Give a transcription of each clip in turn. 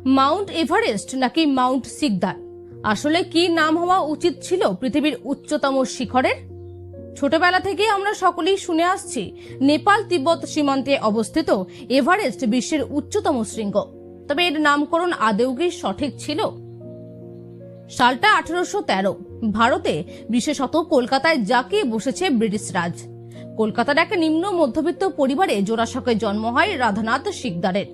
Mount Everest নাকি Mount Sikdar, আসলে কি নাম হওয়া উচিত ছিল পৃথিবীর উচ্চতম শিখরের? ছোটবেলা থেকে আমরা সকলেই শুনে আসছি নেপাল তিব্বত সীমান্তে অবস্থিত এভারেস্ট বিশ্বের উচ্চতম শৃঙ্গ। তবে এর নামকরণ আদৌ কি সঠিক ছিল? সালটা 1813, ভারতে বিশেষত কলকাতায় জাঁকিয়ে বসেছে ব্রিটিশ রাজ। কলকাতার এক নিম্ন মধ্যবিত্ত পরিবারে জোড়াসাঁকে জন্ম হয় রাধানাথ সিকদারের।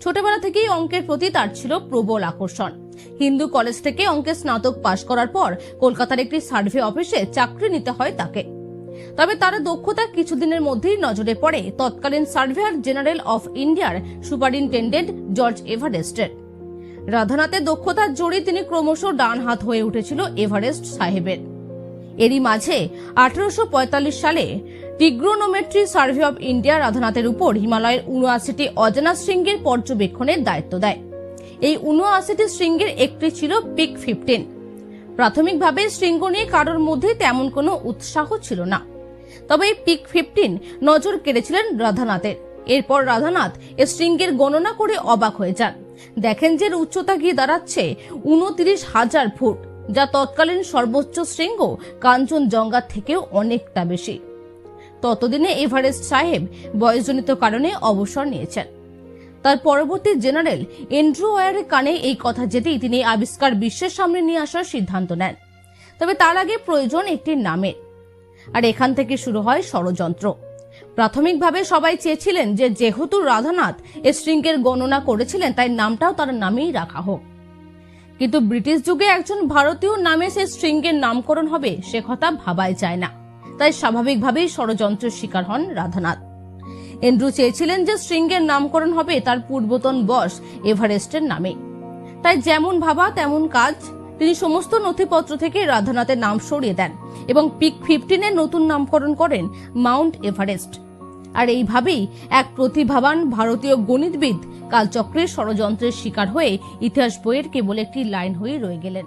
ছোটবেলা থেকেই অঙ্কের প্রতি তার ছিল প্রবল আকর্ষণ। হিন্দু কলেজ থেকে অঙ্কে স্নাতক পাশ করার পর কলকাতার একটি সার্ভে অফিসে চাকরি নিতে হয় তাকে। তবে তার দক্ষতা কিছুদিনের মধ্যেই নজরে পড়ে তৎকালীন সার্ভেয়ার জেনারেল অফ ইন্ডিয়ার সুপারিনটেন্ডেন্ট জর্জ এভারেস্টের। রাধানাথের দক্ষতার জোরে তিনি ক্রমশ ডান হাত হয়ে উঠেছিল এভারেস্ট সাহেবের। এরই মাঝে 1845 সালে টিগ্রোনোমেট্রি সার্ভে অফ ইন্ডিয়া রাধানাথের উপর হিমালয়ের ৭৯টি অজানা শৃঙ্গের পর্যবেক্ষণের দায়িত্ব দেয়। এই ৭৯টি শৃঙ্গের একটি ছিল পিক 15। প্রাথমিকভাবে শৃঙ্গ নিয়ে কারোর মধ্যে তেমন কোনো উৎসাহ ছিল না, তবে এই পিক 15 নজর কেড়েছিলেন রাধানাথের। এরপর রাধানাথ এ শৃঙ্গের গণনা করে অবাক হয়ে যান। দেখেন যে উচ্চতা গিয়ে দাঁড়াচ্ছে ২৯,০০০ ফুট, যা তৎকালীন সর্বোচ্চ শৃঙ্গ কাঞ্চনজঙ্ঘার থেকেও অনেকটা বেশি। ততদিনে এভারেস্ট সাহেব বয়সজনিত কারণে অবসর নিয়েছেন। তার পরবর্তী জেনারেল এন্ড্রু ওয়ারের কানে এই কথা যেতেই তিনি আবিষ্কার বিশ্বের সামনে নিয়ে আসার সিদ্ধান্ত নেন। তবে তার আগে প্রয়োজন একটি নামের, আর এখান থেকে শুরু হয় ষড়যন্ত্র। প্রাথমিকভাবে সবাই চেয়েছিলেন যে যেহেতু রাধানাথ এ শৃঙ্গের গণনা করেছিলেন তাই নামটাও তার নামেই রাখা হোক। কিন্তু ব্রিটিশ যুগে একজন ভারতীয় নামে সে শৃঙ্গের নামকরণ হবে সে কথা ভাবাই যায় না। তাই স্বাভাবিকভাবেই ষড়যন্ত্রের শিকার হন রাধানাথ। এন্ড্রু চেয়েছিলেন যে শৃঙ্গের নামকরণ হবে তার পূর্বতন বস এভারেস্টের নামে। তাই যেমন ভাবা তেমন কাজ, তিনি সমস্ত নথিপত্র থেকে রাধানাথের নাম সরিয়ে দেন এবং পিক 15 এর নতুন নামকরণ করেন মাউন্ট এভারেস্ট। আর এইভাবেই এক প্রতিভাবান ভারতীয় গণিতবিদ কালচক্রের ষড়যন্ত্রের শিকার হয়ে ইতিহাস বইয়ের কেবল একটি লাইন হয়ে রয়ে গেলেন।